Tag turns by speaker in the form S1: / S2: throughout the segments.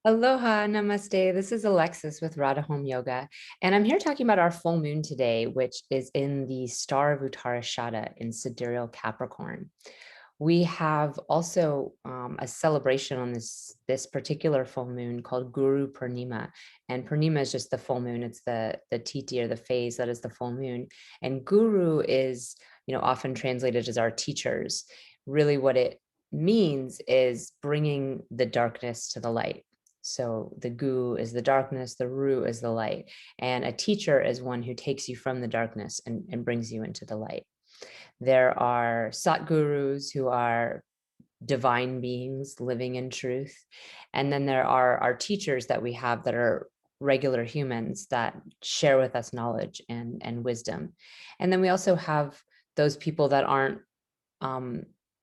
S1: Aloha, namaste. This is Alexis with Radha Home Yoga, and I'm here talking about our full moon today, which is in the star of Uttarashada in sidereal Capricorn. We have also a celebration on this particular full moon called Guru Purnima, and Purnima is just the full moon. It's the titi or the phase that is the full moon, and Guru is often translated as our teachers. Really, what it means is bringing the darkness to the light. So the gu is the darkness, the ru is the light. And a teacher is one who takes you from the darkness and brings you into the light. There are Satgurus who are divine beings living in truth. And then there are our teachers that we have that are regular humans that share with us knowledge and wisdom. And then we also have those people that aren't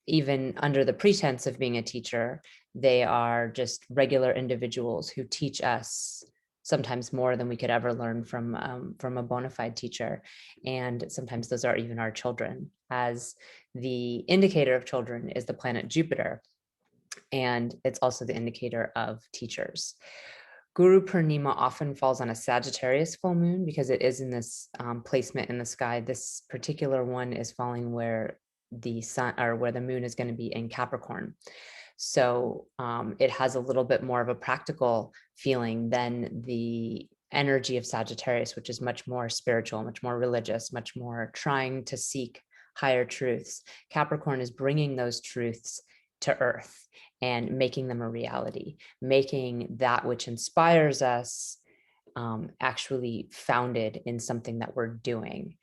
S1: even under the pretense of being a teacher. They are just regular individuals who teach us sometimes more than we could ever learn from a bona fide teacher. And sometimes those are even our children, as the indicator of children is the planet Jupiter. And it's also the indicator of teachers. Guru Purnima often falls on a Sagittarius full moon because it is in this placement in the sky. This particular one is falling where the sun or where the moon is going to be in Capricorn. So it has a little bit more of a practical feeling than the energy of Sagittarius, which is much more spiritual, much more religious, much more trying to seek higher truths. Capricorn is bringing those truths to earth and making them a reality, making that which inspires us actually founded in something that we're doing.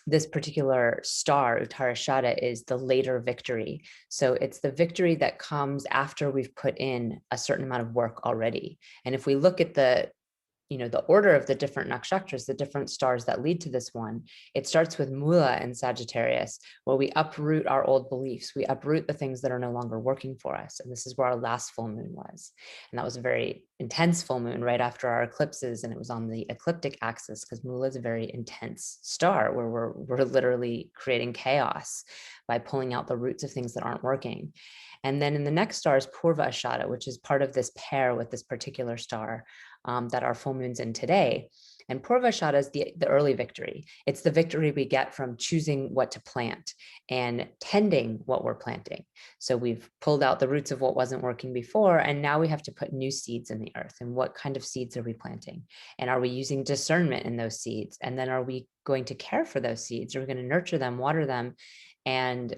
S1: This particular star, Uttarashada, is the later victory. So it's the victory that comes after we've put in a certain amount of work already. And if we look at the order of the different nakshatras, the different stars that lead to this one, it starts with Mula and Sagittarius, where we uproot our old beliefs. We uproot the things that are no longer working for us. And this is where our last full moon was. And that was a very intense full moon right after our eclipses. And it was on the ecliptic axis because Mula is a very intense star where we're literally creating chaos by pulling out the roots of things that aren't working. And then in the next star is Purvashada, which is part of this pair with this particular star that our full moon's in today. And Purvashada is the early victory. It's the victory we get from choosing what to plant and tending what we're planting. So we've pulled out the roots of what wasn't working before, and now we have to put new seeds in the earth. And what kind of seeds are we planting? And are we using discernment in those seeds? And then are we going to care for those seeds? Are we going to nurture them, water them, and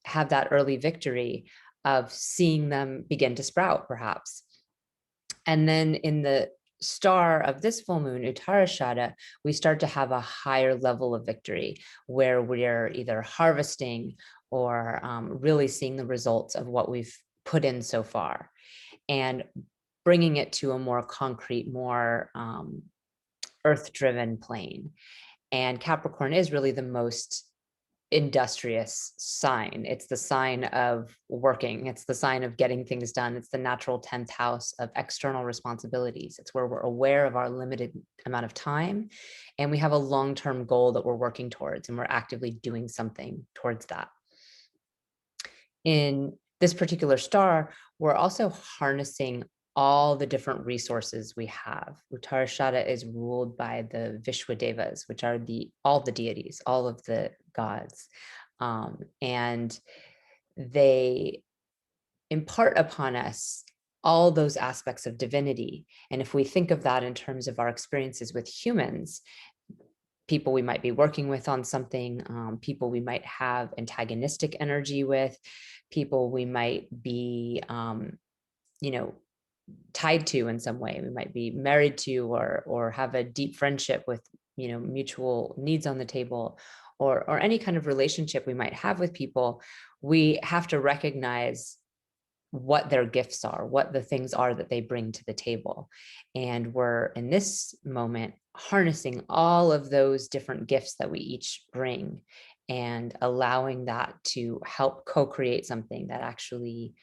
S1: have that early victory of seeing them begin to sprout, perhaps? And then in the star of this full moon, Uttarashada, we start to have a higher level of victory where we're either harvesting or really seeing the results of what we've put in so far and bringing it to a more concrete, more earth-driven plane. And Capricorn is really the most industrious sign. It's the sign of working. It's the sign of getting things done. It's the natural 10th house of external responsibilities. It's where we're aware of our limited amount of time and we have a long-term goal that we're working towards and we're actively doing something towards that. In this particular star, we're also harnessing all the different resources we have. Uttarashada is ruled by the Vishwadevas, which are all the deities, all of the gods. And they impart upon us all those aspects of divinity. And if we think of that in terms of our experiences with humans, people we might be working with on something, people we might have antagonistic energy with, people we might be, tied to in some way. We might be married to or have a deep friendship with, mutual needs on the table, or any kind of relationship we might have with people. We have to recognize what their gifts are, what the things are that they bring to the table. And we're in this moment harnessing all of those different gifts that we each bring and allowing that to help co-create something that actually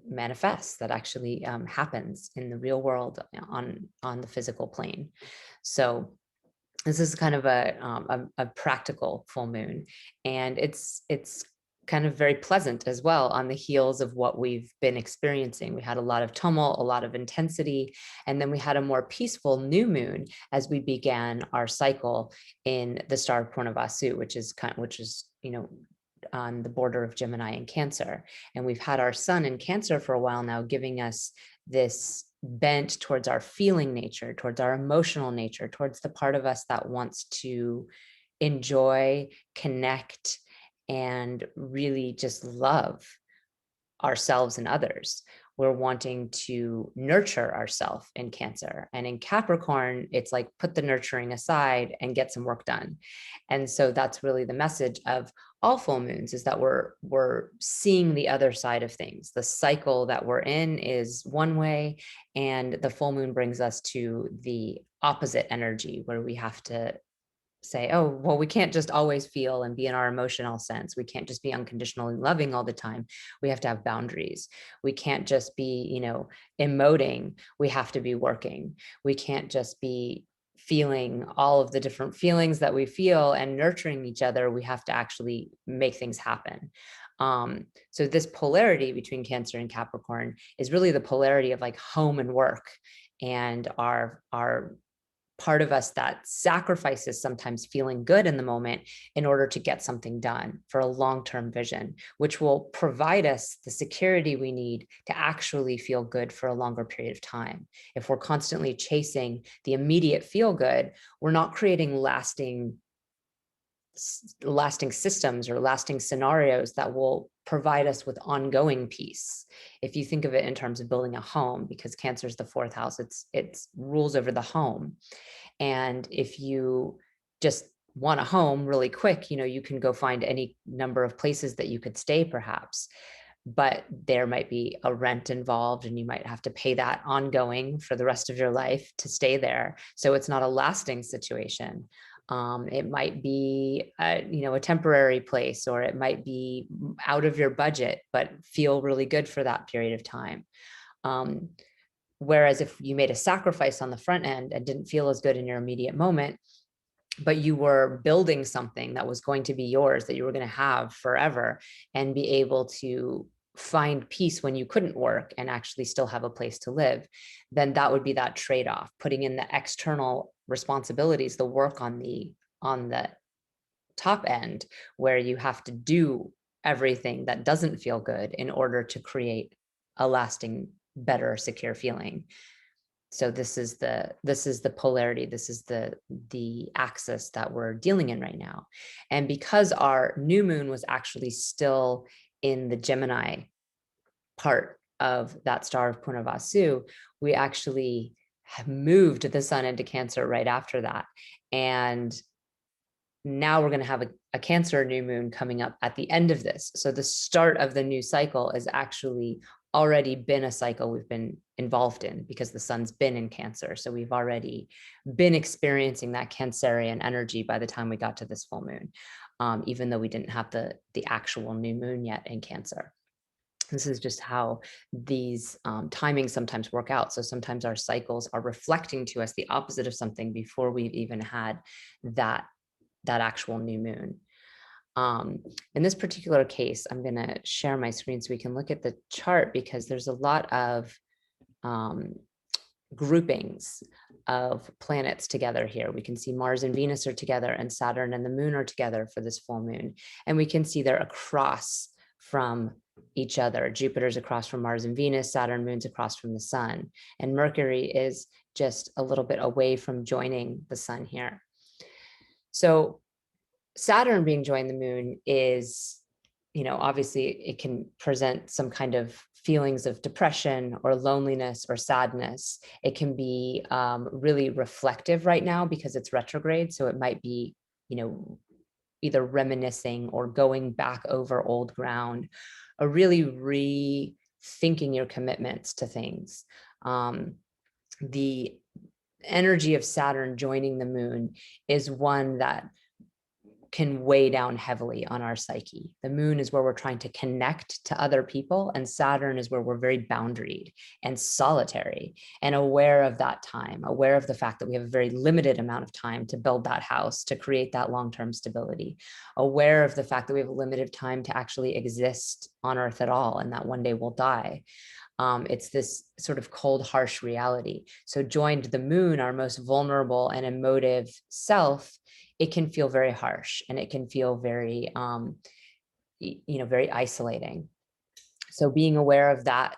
S1: manifests, that actually happens in the real world on the physical plane. So this is kind of a practical full moon, and it's kind of very pleasant as well on the heels of what we've been experiencing. We had a lot of tumult, a lot of intensity, and then we had a more peaceful new moon as we began our cycle in the star of Purnima, which is, on the border of Gemini and Cancer. And we've had our sun in Cancer for a while now, giving us this bent towards our feeling nature, towards our emotional nature, towards the part of us that wants to enjoy, connect, and really just love ourselves and others. We're wanting to nurture ourselves in Cancer. And in Capricorn, it's like put the nurturing aside and get some work done. And so that's really the message of all full moons, is that we're seeing the other side of things. The cycle that we're in is one way, and the full moon brings us to the opposite energy, where we have to say, oh, well, we can't just always feel and be in our emotional sense. We can't just be unconditionally loving all the time. We have to have boundaries. We can't just be, emoting. We have to be working. We can't just be feeling all of the different feelings that we feel and nurturing each other. We have to actually make things happen. So this polarity between Cancer and Capricorn is really the polarity of like home and work, and our part of us that sacrifices sometimes feeling good in the moment in order to get something done for a long-term vision, which will provide us the security we need to actually feel good for a longer period of time. If we're constantly chasing the immediate feel good, we're not creating lasting systems or lasting scenarios that will provide us with ongoing peace. If you think of it in terms of building a home, because Cancer is the fourth house, it's rules over the home. And if you just want a home really quick, you can go find any number of places that you could stay perhaps, but there might be a rent involved and you might have to pay that ongoing for the rest of your life to stay there. So it's not a lasting situation. It might be a temporary place, or it might be out of your budget, but feel really good for that period of time. Whereas if you made a sacrifice on the front end and didn't feel as good in your immediate moment, but you were building something that was going to be yours, that you were going to have forever, and be able to find peace when you couldn't work and actually still have a place to live, then that would be that trade-off, putting in the external responsibilities, the work on the top end, where you have to do everything that doesn't feel good in order to create a lasting, better, secure feeling. So this is the polarity, this is the axis that we're dealing in right now. And because our new moon was actually still in the Gemini part of that star of Purnima, we actually have moved the sun into Cancer right after that. And now we're going to have a Cancer new moon coming up at the end of this. So the start of the new cycle has actually already been a cycle we've been involved in, because the sun's been in Cancer. So we've already been experiencing that Cancerian energy by the time we got to this full moon, even though we didn't have the actual new moon yet in Cancer. This is just how these timings sometimes work out. So sometimes our cycles are reflecting to us the opposite of something before we've even had that actual new moon. In this particular case, I'm going to share my screen so we can look at the chart, because there's a lot of groupings of planets together here. We can see Mars and Venus are together, and Saturn and the moon are together for this full moon. And we can see they're across from each other. Jupiter's across from Mars and Venus, Saturn, moon's across from the sun, and Mercury is just a little bit away from joining the sun here. So Saturn being joined the moon is, obviously it can present some kind of feelings of depression or loneliness or sadness. It can be really reflective right now because it's retrograde. So it might be, either reminiscing or going back over old ground, or really rethinking your commitments to things. The energy of Saturn joining the moon is one that can weigh down heavily on our psyche. The moon is where we're trying to connect to other people, and Saturn is where we're very boundaried and solitary and aware of that time, aware of the fact that we have a very limited amount of time to build that house, to create that long-term stability, aware of the fact that we have a limited time to actually exist on Earth at all, and that one day we'll die. It's this sort of cold, harsh reality. So joined the moon, our most vulnerable and emotive self, it can feel very harsh, and it can feel very, very isolating. So being aware of that,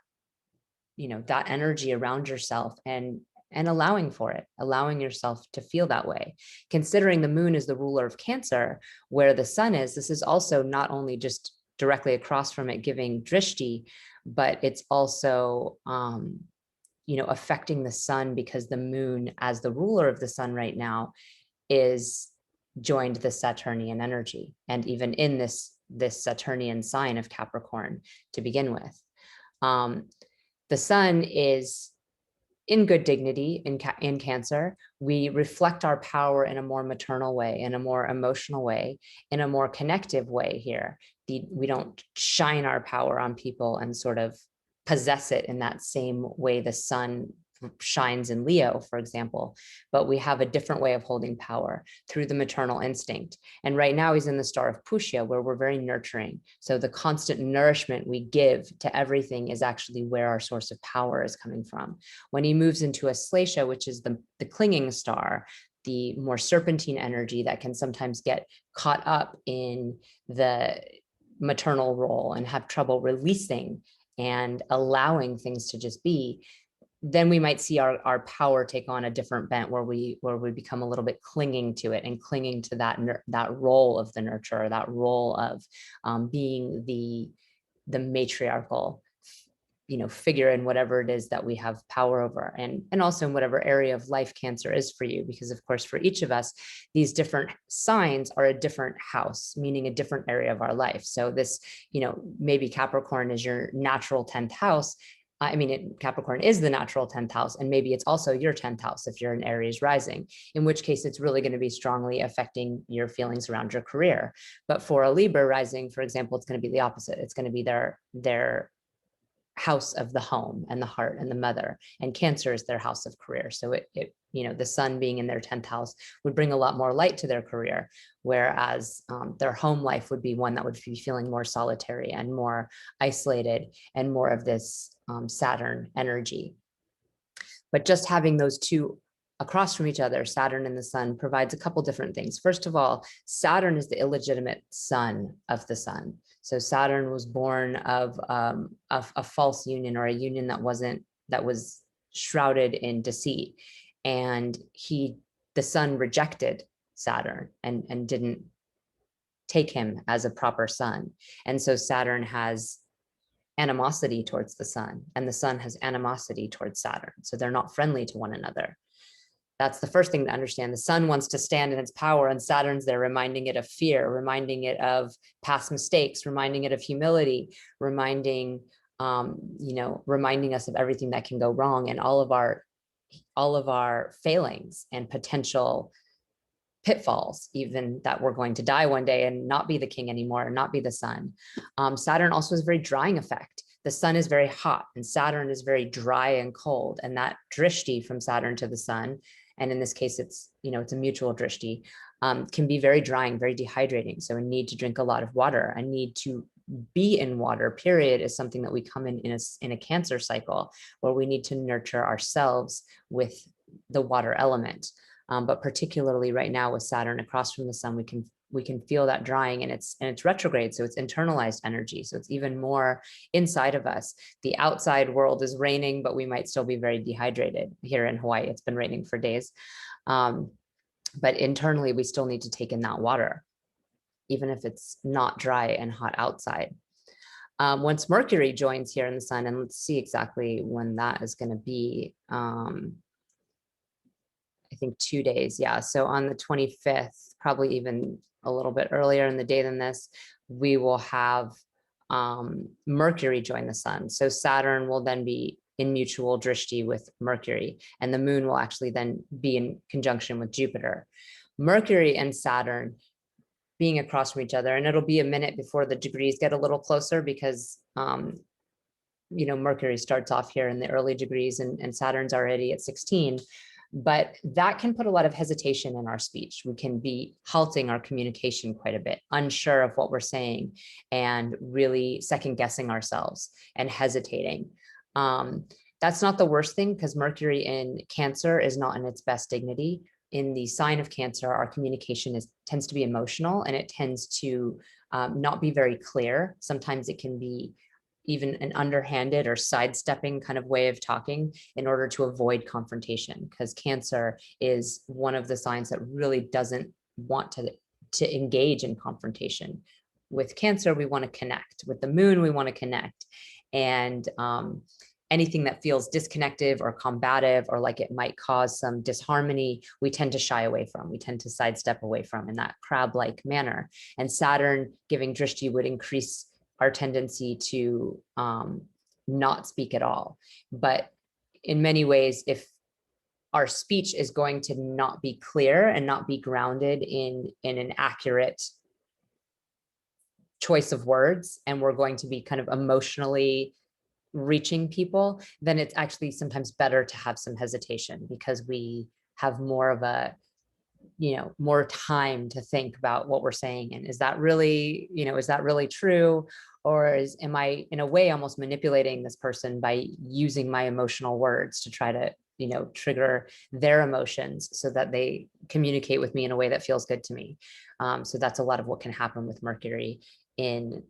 S1: that energy around yourself, and allowing for it, allowing yourself to feel that way. Considering the moon is the ruler of Cancer, where the sun is, this is also not only just directly across from it giving drishti, but it's also, affecting the sun, because the moon, as the ruler of the sun right now, is joined the Saturnian energy, and even in this Saturnian sign of Capricorn to begin with. The sun is in good dignity in Cancer. We reflect our power in a more maternal way, in a more emotional way, in a more connective way here. We don't shine our power on people and sort of possess it in that same way the sun shines in Leo, for example, but we have a different way of holding power through the maternal instinct. And right now he's in the star of Pushya, where we're very nurturing. So the constant nourishment we give to everything is actually where our source of power is coming from. When he moves into Aslesha, which is the clinging star, the more serpentine energy that can sometimes get caught up in the maternal role and have trouble releasing and allowing things to just be, then we might see our power take on a different bent, where we become a little bit clinging to it and clinging to that role of the nurturer, that role of being the matriarchal figure in whatever it is that we have power over, and also in whatever area of life Cancer is for you, because of course for each of us these different signs are a different house, meaning a different area of our life. So this, maybe Capricorn is your natural 10th house. Capricorn is the natural 10th house, and maybe it's also your 10th house if you're an Aries rising, in which case it's really going to be strongly affecting your feelings around your career. But for a Libra rising, for example, it's going to be the opposite. It's going to be their house of the home and the heart and the mother, and Cancer is their house of career. So the sun being in their 10th house would bring a lot more light to their career, whereas their home life would be one that would be feeling more solitary and more isolated and more of this Saturn energy. But just having those two across from each other, Saturn and the sun, provides a couple different things. First of all, Saturn is the illegitimate son of the sun. So Saturn was born of a false union, or a union that was shrouded in deceit. And the sun rejected Saturn and didn't take him as a proper son. And so Saturn has animosity towards the sun, and the sun has animosity towards Saturn. So they're not friendly to one another. That's the first thing to understand. The sun wants to stand in its power, and Saturn's there reminding it of fear, reminding it of past mistakes, reminding it of humility, reminding us of everything that can go wrong, and all of our failings and potential pitfalls, even that we're going to die one day and not be the king anymore, and not be the sun. Saturn also has a very drying effect. The sun is very hot and Saturn is very dry and cold, and that drishti from Saturn to the sun, and in this case it's a mutual drishti, can be very drying, very dehydrating. So a need to drink a lot of water, a need to be in water, period, is something that we come in a Cancer cycle, where we need to nurture ourselves with the water element. But particularly right now with Saturn across from the sun, we can feel that drying, and it's retrograde, so it's internalized energy, so it's even more inside of us. The outside world is raining, but we might still be very dehydrated. Here in Hawaii, it's been raining for days, but internally we still need to take in that water, even if it's not dry and hot outside. Once Mercury joins here in the sun, and let's see exactly when that is going to be. I think 2 days. Yeah. So on the 25th, probably even a little bit earlier in the day than this, we will have Mercury join the sun. So Saturn will then be in mutual drishti with Mercury, and the moon will actually then be in conjunction with Jupiter. Mercury and Saturn being across from each other. And it'll be a minute before the degrees get a little closer because, Mercury starts off here in the early degrees and Saturn's already at 16. But that can put a lot of hesitation in our speech. We can be halting our communication quite a bit, unsure of what we're saying, and really second guessing ourselves and hesitating. That's not the worst thing, because Mercury in Cancer is not in its best dignity. In the sign of Cancer, our communication tends to be emotional, and it tends to not be very clear. Sometimes it can be even an underhanded or sidestepping kind of way of talking in order to avoid confrontation, because Cancer is one of the signs that really doesn't want to engage in confrontation. With Cancer, we want to connect. With the moon, we want to connect. And anything that feels disconnected or combative, or like it might cause some disharmony, we tend to shy away from. We tend to sidestep away from in that crab-like manner. And Saturn giving drishti would increase our tendency to not speak at all. But in many ways, if our speech is going to not be clear and not be grounded in an accurate choice of words, and we're going to be kind of emotionally reaching people, then it's actually sometimes better to have some hesitation, because we have more of a, more time to think about what we're saying. And is that really true? Or am I in a way almost manipulating this person by using my emotional words to try to, trigger their emotions so that they communicate with me in a way that feels good to me? So that's a lot of what can happen with Mercury in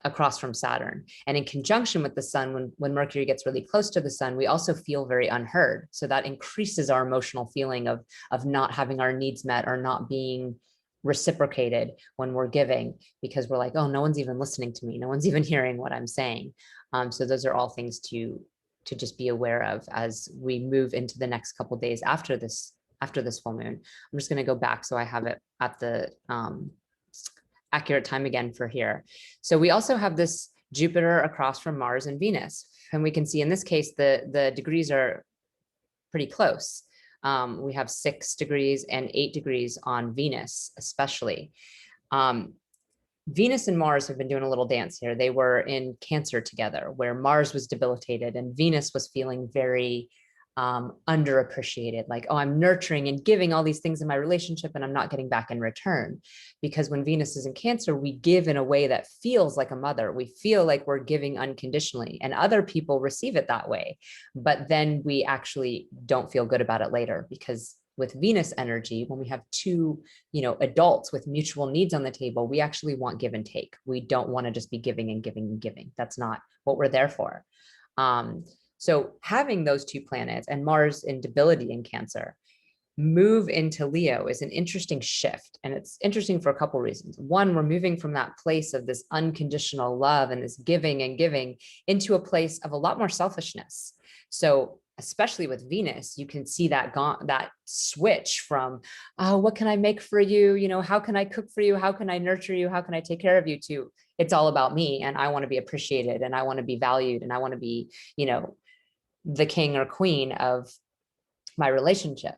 S1: across from Saturn. And in conjunction with the sun, when Mercury gets really close to the sun, we also feel very unheard. So that increases our emotional feeling of not having our needs met or not being reciprocated when we're giving, because we're like, oh, no one's even listening to me. No one's even hearing what I'm saying. So those are all things to just be aware of as we move into the next couple of days after this full moon. I'm just going to go back so I have it at the accurate time again for here. So we also have this Jupiter across from Mars and Venus. And we can see in this case, the degrees are pretty close. We have 6 degrees and 8 degrees on Venus, especially. Venus and Mars have been doing a little dance here. They were in Cancer together, where Mars was debilitated and Venus was feeling very underappreciated, like, oh, I'm nurturing and giving all these things in my relationship and I'm not getting back in return. Because when Venus is in Cancer, we give in a way that feels like a mother. We feel like we're giving unconditionally, and other people receive it that way. But then we actually don't feel good about it later, because with Venus energy, when we have two, adults with mutual needs on the table, we actually want give and take. We don't want to just be giving and giving and giving. That's not what we're there for. So having those 2 planets and Mars in debility in Cancer move into Leo is an interesting shift. And it's interesting for a couple of reasons. One, we're moving from that place of this unconditional love and this giving and giving into a place of a lot more selfishness. So especially with Venus, you can see that switch from, oh, what can I make for you? How can I cook for you? How can I nurture you? How can I take care of you? To it's all about me, and I want to be appreciated, and I want to be valued, and I want to be, the king or queen of my relationship.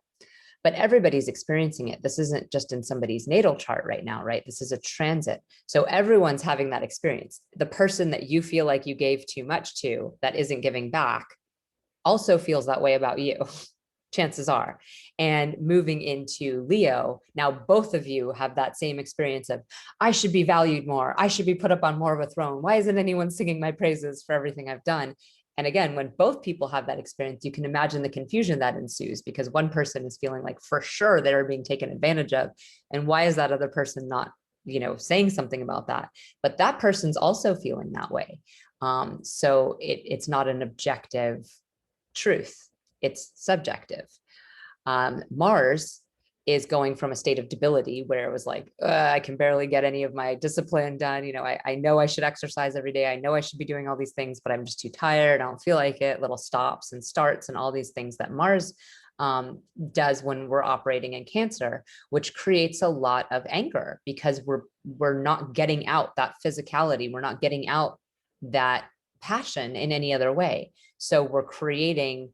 S1: But everybody's experiencing it. This isn't just in somebody's natal chart right now, right? This is a transit. So everyone's having that experience. The person that you feel like you gave too much to that isn't giving back also feels that way about you, chances are. And moving into Leo, now both of you have that same experience of, I should be valued more. I should be put up on more of a throne. Why isn't anyone singing my praises for everything I've done? And again, when both people have that experience, you can imagine the confusion that ensues, because one person is feeling like for sure they're being taken advantage of. And why is that other person not, saying something about that? But that person's also feeling that way. So it's not an objective truth, it's subjective. Mars is going from a state of debility where it was like, I can barely get any of my discipline done. I know I should exercise every day. I know I should be doing all these things, but I'm just too tired. I don't feel like it. Little stops and starts and all these things that Mars does when we're operating in Cancer, which creates a lot of anger, because we're not getting out that physicality. We're not getting out that passion in any other way. So we're creating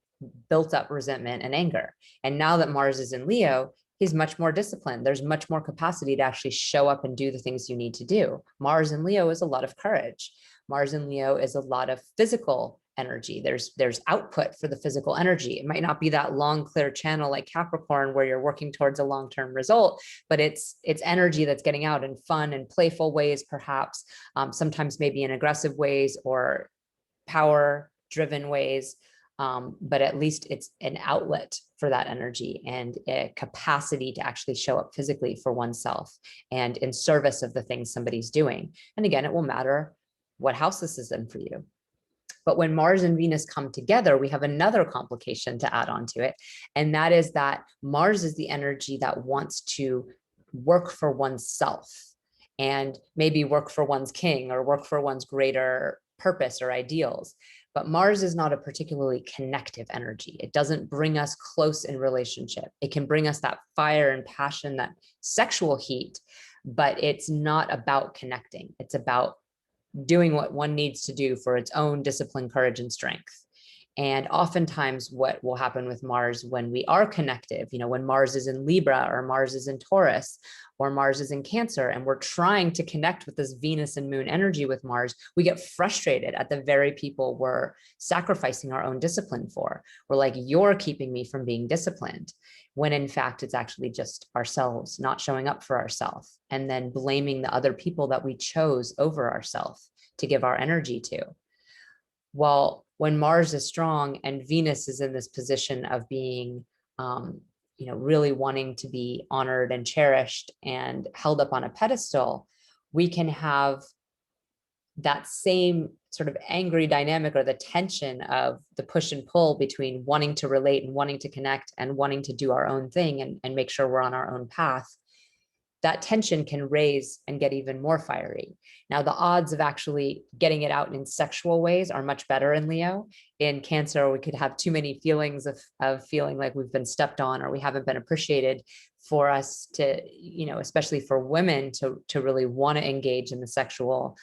S1: built up resentment and anger. And now that Mars is in Leo, he's much more disciplined. There's much more capacity to actually show up and do the things you need to do. Mars in Leo is a lot of courage. Mars in Leo is a lot of physical energy. There's output for the physical energy. It might not be that long, clear channel like Capricorn where you're working towards a long-term result, but it's energy that's getting out in fun and playful ways, perhaps, sometimes maybe in aggressive ways or power-driven ways. But at least it's an outlet for that energy and a capacity to actually show up physically for oneself and in service of the things somebody's doing. And again, it will matter what house this is in for you. But when Mars and Venus come together, we have another complication to add on to it. And that is that Mars is the energy that wants to work for oneself and maybe work for one's king or work for one's greater purpose or ideals. But Mars is not a particularly connective energy. It doesn't bring us close in relationship. It can bring us that fire and passion, that sexual heat, but it's not about connecting. It's about doing what one needs to do for its own discipline, courage, and strength. And oftentimes what will happen with Mars when we are connective, when Mars is in Libra or Mars is in Taurus or Mars is in Cancer, and we're trying to connect with this Venus and Moon energy with Mars, we get frustrated at the very people we're sacrificing our own discipline for. We're like, you're keeping me from being disciplined, when in fact, it's actually just ourselves not showing up for ourselves and then blaming the other people that we chose over ourselves to give our energy to. Well, when Mars is strong and Venus is in this position of being, really wanting to be honored and cherished and held up on a pedestal, we can have that same sort of angry dynamic or the tension of the push and pull between wanting to relate and wanting to connect and wanting to do our own thing and make sure we're on our own path. That tension can raise and get even more fiery. Now, the odds of actually getting it out in sexual ways are much better in Leo. In Cancer, we could have too many feelings of feeling like we've been stepped on or we haven't been appreciated, for us to, especially for women to really want to engage in the sexual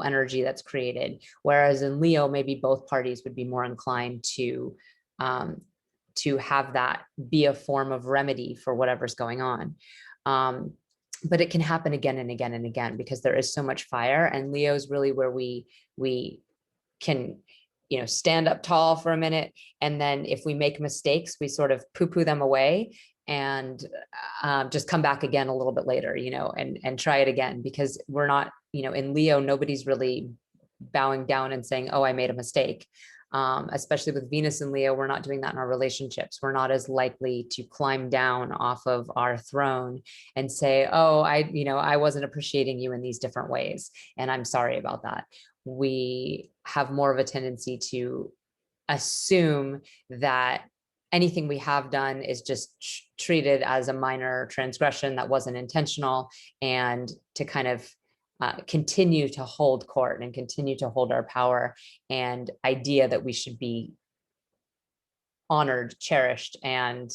S1: energy that's created. Whereas in Leo, maybe both parties would be more inclined to have that be a form of remedy for whatever's going on. But it can happen again and again and again because there is so much fire, and Leo's really where we can, stand up tall for a minute. And then if we make mistakes, we sort of poo-poo them away and just come back again a little bit later, and try it again, because we're not, in Leo, nobody's really bowing down and saying, oh, I made a mistake. Especially with Venus and Leo, we're not doing that in our relationships. We're not as likely to climb down off of our throne and say, oh, I wasn't appreciating you in these different ways, and I'm sorry about that. We have more of a tendency to assume that anything we have done is just treated as a minor transgression that wasn't intentional, and to kind of continue to hold court and continue to hold our power and idea that we should be honored, cherished, and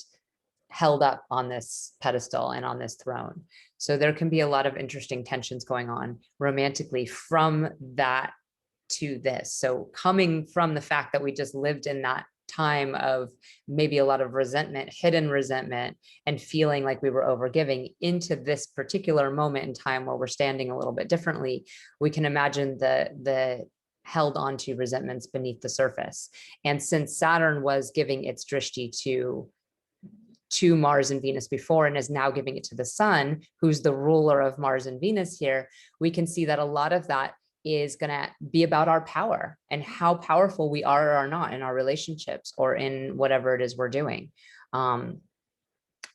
S1: held up on this pedestal and on this throne. So there can be a lot of interesting tensions going on romantically from that to this. So coming from the fact that we just lived in that time of maybe a lot of resentment, hidden resentment, and feeling like we were overgiving, into this particular moment in time where we're standing a little bit differently, we can imagine the held onto resentments beneath the surface. And since Saturn was giving its drishti to Mars and Venus before and is now giving it to the sun, who's the ruler of Mars and Venus here, we can see that a lot of that is going to be about our power and how powerful we are or are not in our relationships or in whatever it is we're doing. And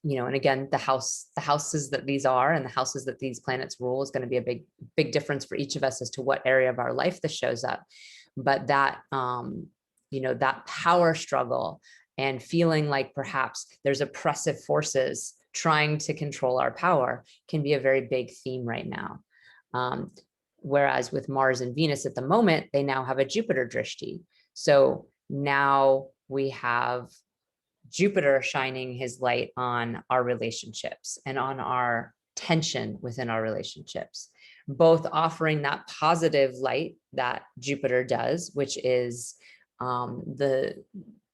S1: again, the houses that these are and the houses that these planets rule is going to be a big difference for each of us as to what area of our life this shows up. But that, that power struggle and feeling like perhaps there's oppressive forces trying to control our power can be a very big theme right now. Whereas with Mars and Venus at the moment, they now have a Jupiter drishti. So now we have Jupiter shining his light on our relationships and on our tension within our relationships, both offering that positive light that Jupiter does, which is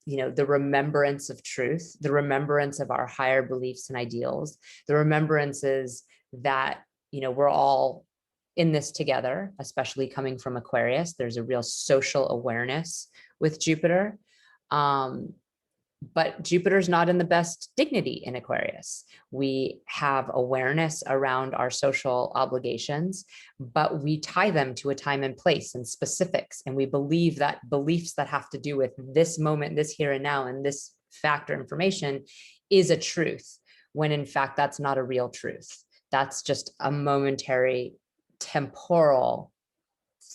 S1: the remembrance of truth, the remembrance of our higher beliefs and ideals, the remembrances that, we're all in this together, especially coming from Aquarius. There's a real social awareness with Jupiter. But Jupiter's not in the best dignity in Aquarius. We have awareness around our social obligations, but we tie them to a time and place and specifics. And we believe that beliefs that have to do with this moment, this here and now, and this fact or information is a truth, when in fact, that's not a real truth. That's just a momentary temporal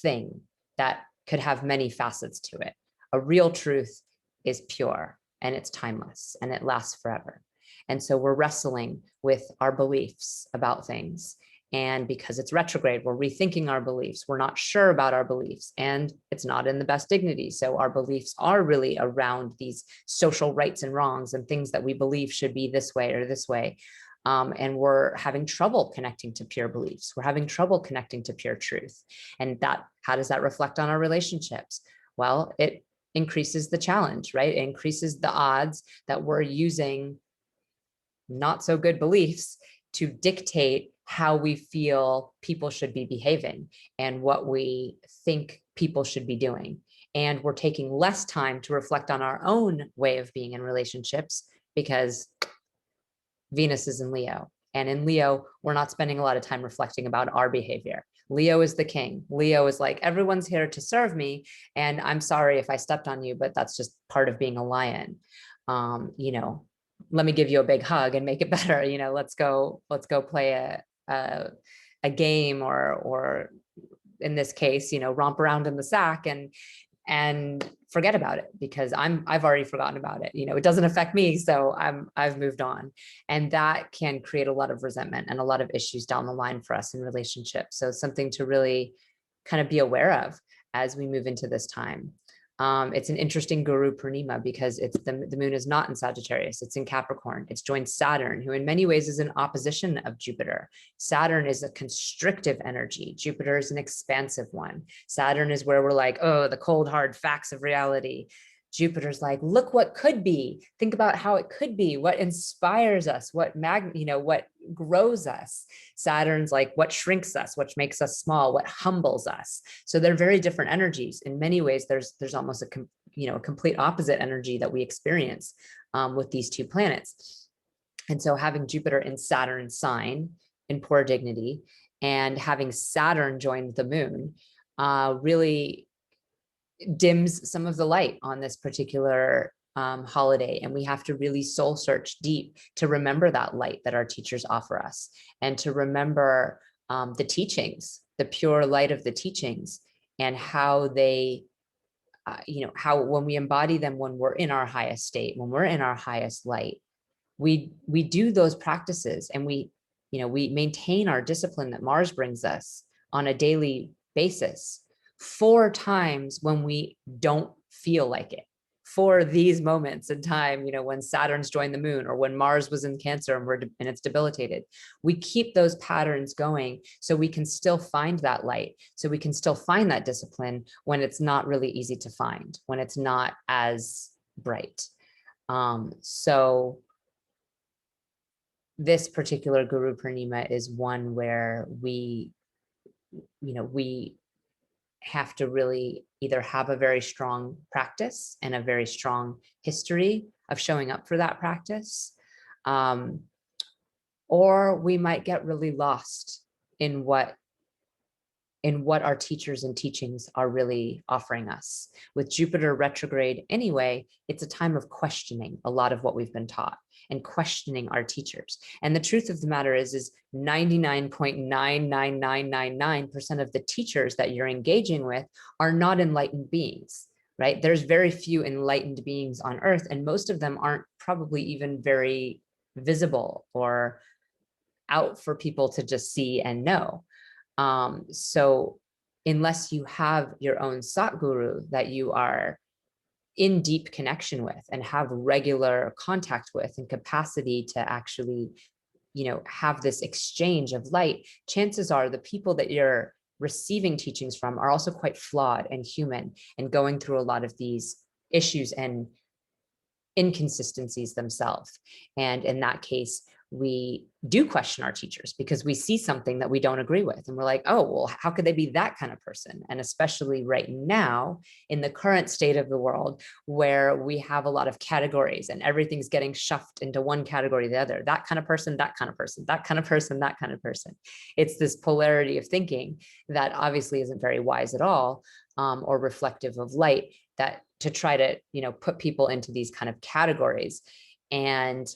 S1: thing that could have many facets to it. A real truth is pure, and it's timeless, and it lasts forever. And so we're wrestling with our beliefs about things. And because it's retrograde, we're rethinking our beliefs. We're not sure about our beliefs, and it's not in the best dignity. So our beliefs are really around these social rights and wrongs and things that we believe should be this way or this way. And we're having trouble connecting to pure beliefs. We're having trouble connecting to pure truth. And how does that reflect on our relationships? Well, it increases the challenge, right? It increases the odds that we're using not so good beliefs to dictate how we feel people should be behaving and what we think people should be doing. And we're taking less time to reflect on our own way of being in relationships because Venus is in Leo. And in Leo, we're not spending a lot of time reflecting about our behavior. Leo is the king. Leo is like, everyone's here to serve me. And I'm sorry if I stepped on you, but that's just part of being a lion. Let me give you a big hug and make it better. Let's go play a game, or in this case, romp around in the sack and forget about it, because I've already forgotten about it. It doesn't affect me. So I've moved on. And that can create a lot of resentment and a lot of issues down the line for us in relationships. So something to really kind of be aware of as we move into this time. It's an interesting Guru Purnima because the moon is not in Sagittarius, it's in Capricorn. It's joined Saturn, who in many ways is an opposition of Jupiter. Saturn is a constrictive energy. Jupiter is an expansive one. Saturn is where we're like, oh, the cold, hard facts of reality. Jupiter's like, look what could be. Think about how it could be, what inspires us, what grows us. Saturn's like what shrinks us, what makes us small, what humbles us. So they're very different energies. In many ways, there's almost a complete opposite energy that we experience with these two planets. And so having Jupiter in Saturn's sign in poor dignity and having Saturn join the moon really dims some of the light on this particular holiday. And we have to really soul search deep to remember that light that our teachers offer us, and to remember the teachings, the pure light of the teachings, and how they, how when we embody them, when we're in our highest state, when we're in our highest light, we do those practices, and we maintain our discipline that Mars brings us on a daily basis 4 times when we don't feel like it. For these moments in time, when Saturn's joined the moon, or when Mars was in Cancer and it's debilitated, we keep those patterns going so we can still find that light, so we can still find that discipline when it's not really easy to find, when it's not as bright. So this particular Guru Purnima is one where we have to really either have a very strong practice and a very strong history of showing up for that practice, or we might get really lost in what our teachers and teachings are really offering us. With Jupiter retrograde anyway, it's a time of questioning a lot of what we've been taught and questioning our teachers. And the truth of the matter is 99.99999% of the teachers that you're engaging with are not enlightened beings, right? There's very few enlightened beings on Earth, and most of them aren't probably even very visible or out for people to just see and know. So unless you have your own Satguru that you are in deep connection with and have regular contact with and capacity to actually, have this exchange of light, chances are the people that you're receiving teachings from are also quite flawed and human and going through a lot of these issues and inconsistencies themselves. And in that case, we do question our teachers because we see something that we don't agree with. And we're like, oh, well, how could they be that kind of person? And especially right now in the current state of the world, where we have a lot of categories and everything's getting shoved into one category or the other, that kind of person, that kind of person, that kind of person, that kind of person. It's this polarity of thinking that obviously isn't very wise at all, or reflective of light, that to try to, put people into these kind of categories. And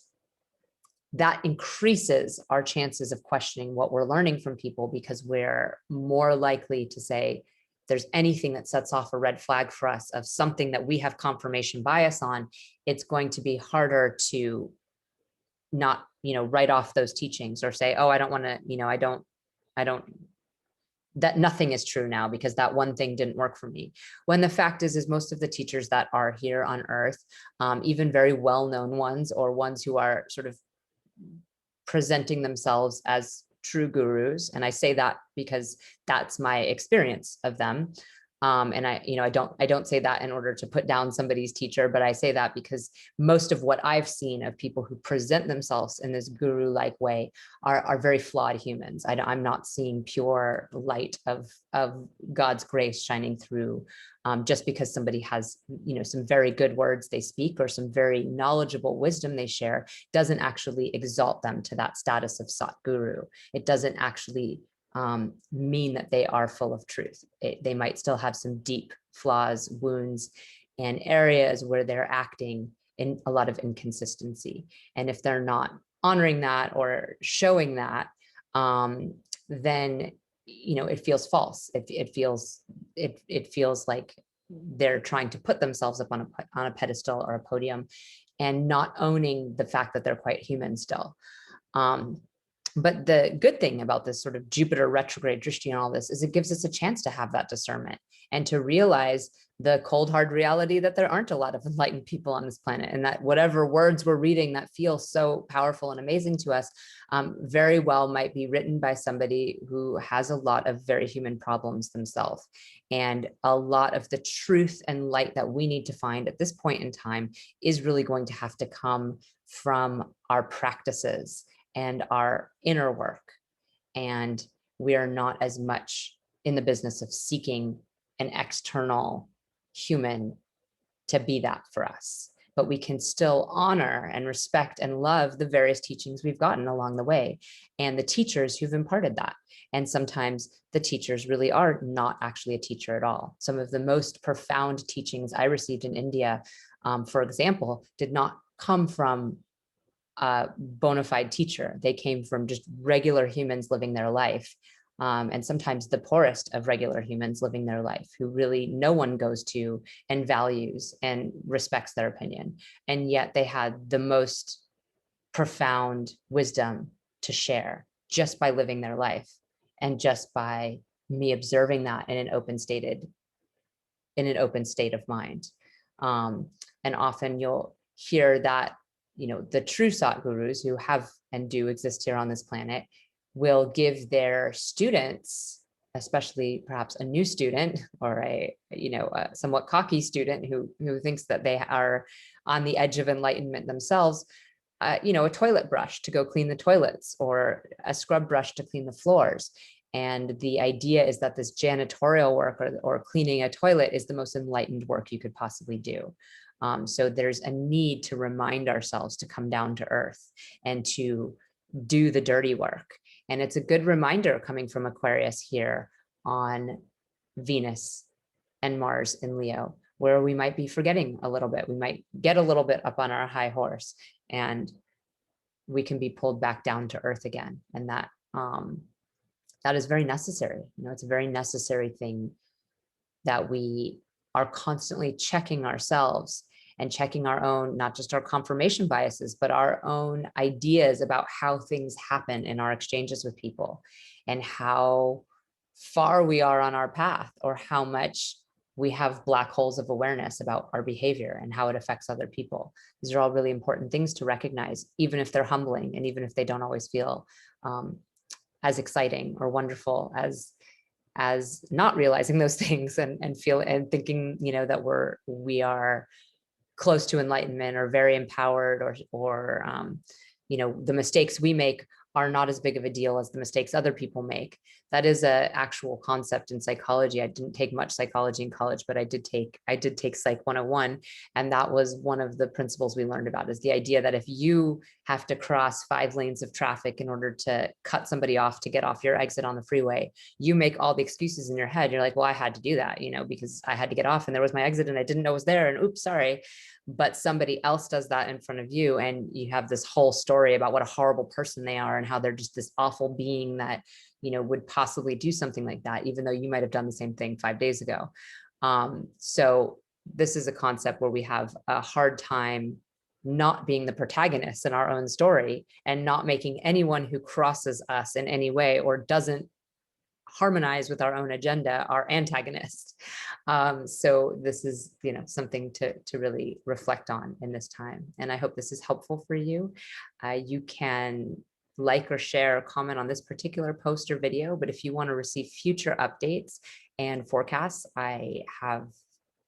S1: that increases our chances of questioning what we're learning from people, because we're more likely to say, if there's anything that sets off a red flag for us of something that we have confirmation bias on, it's going to be harder to not, write off those teachings or say, oh, I don't want to, I don't, that nothing is true now because that one thing didn't work for me. When the fact is most of the teachers that are here on earth, even very well-known ones or ones who are sort of presenting themselves as true gurus, and I say that because that's my experience of them. And I don't say that in order to put down somebody's teacher, but I say that because most of what I've seen of people who present themselves in this guru-like way are very flawed humans. I'm not seeing pure light of God's grace shining through, just because somebody has, some very good words they speak or some very knowledgeable wisdom they share, doesn't actually exalt them to that status of Sat Guru. It doesn't actually mean that they are full of truth. They might still have some deep flaws, wounds, and areas where they're acting in a lot of inconsistency. And if they're not honoring that or showing that, then it feels false. It feels like they're trying to put themselves up on a pedestal or a podium, and not owning the fact that they're quite human still. But the good thing about this sort of Jupiter retrograde drishti and all this is it gives us a chance to have that discernment and to realize the cold, hard reality that there aren't a lot of enlightened people on this planet, and that whatever words we're reading that feel so powerful and amazing to us, very well might be written by somebody who has a lot of very human problems themselves. And a lot of the truth and light that we need to find at this point in time is really going to have to come from our practices and our inner work. And we are not as much in the business of seeking an external human to be that for us, but we can still honor and respect and love the various teachings we've gotten along the way and the teachers who've imparted that. And sometimes the teachers really are not actually a teacher at all. Some of the most profound teachings I received in India, for example, did not come from a bona fide teacher. They came from just regular humans living their life. And sometimes the poorest of regular humans living their life, who really no one goes to and values and respects their opinion. And yet they had the most profound wisdom to share just by living their life, and just by me observing that in an open state of mind. And often you'll hear that, the true Sat Gurus who have and do exist here on this planet will give their students, especially perhaps a new student or a somewhat cocky student who thinks that they are on the edge of enlightenment themselves, a toilet brush to go clean the toilets or a scrub brush to clean the floors. And the idea is that this janitorial work or cleaning a toilet is the most enlightened work you could possibly do. So there's a need to remind ourselves to come down to earth and to do the dirty work. And it's a good reminder coming from Aquarius here on Venus and Mars in Leo, where we might be forgetting a little bit. We might get a little bit up on our high horse and we can be pulled back down to earth again. And that is very necessary. It's a very necessary thing that we are constantly checking ourselves and checking our own, not just our confirmation biases, but our own ideas about how things happen in our exchanges with people and how far we are on our path, or how much we have black holes of awareness about our behavior and how it affects other people. These are all really important things to recognize, even if they're humbling and even if they don't always feel as exciting or wonderful as not realizing those things and thinking, that we are close to enlightenment or very empowered, or the mistakes we make are not as big of a deal as the mistakes other people make. That is a actual concept in psychology. I didn't take much psychology in college, but I did take Psych 101. And that was one of the principles we learned about, is the idea that if you have to cross 5 lanes of traffic in order to cut somebody off to get off your exit on the freeway, you make all the excuses in your head. You're like, well, I had to do that, because I had to get off and there was my exit and I didn't know it was there, and oops, sorry. But somebody else does that in front of you, and you have this whole story about what a horrible person they are and how they're just this awful being that would possibly do something like that, even though you might have done the same thing 5 days ago. So this is a concept where we have a hard time not being the protagonists in our own story, and not making anyone who crosses us in any way or doesn't harmonize with our own agenda our antagonist. So this is something to really reflect on in this time, and I hope this is helpful for you. You can like or share or comment on this particular post or video, but if you want to receive future updates and forecasts, I have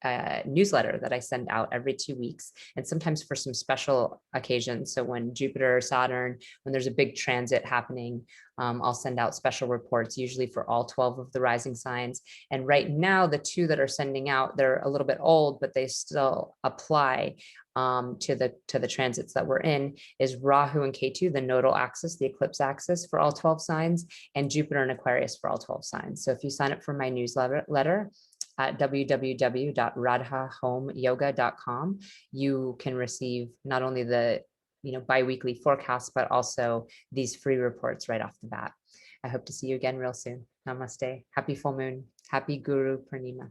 S1: a newsletter that I send out every 2 weeks, and sometimes for some special occasions. So when Jupiter or Saturn, when there's a big transit happening, I'll send out special reports, usually for all 12 of the rising signs. And right now, the 2 that are sending out, they're a little bit old, but they still apply to the transits that we're in, is Rahu and Ketu, the nodal axis, the eclipse axis for all 12 signs, and Jupiter and Aquarius for all 12 signs. So if you sign up for my newsletter at www.radhahomeyoga.com, you can receive not only the bi-weekly forecasts, but also these free reports right off the bat. I hope to see you again real soon. Namaste. Happy full moon. Happy Guru Purnima.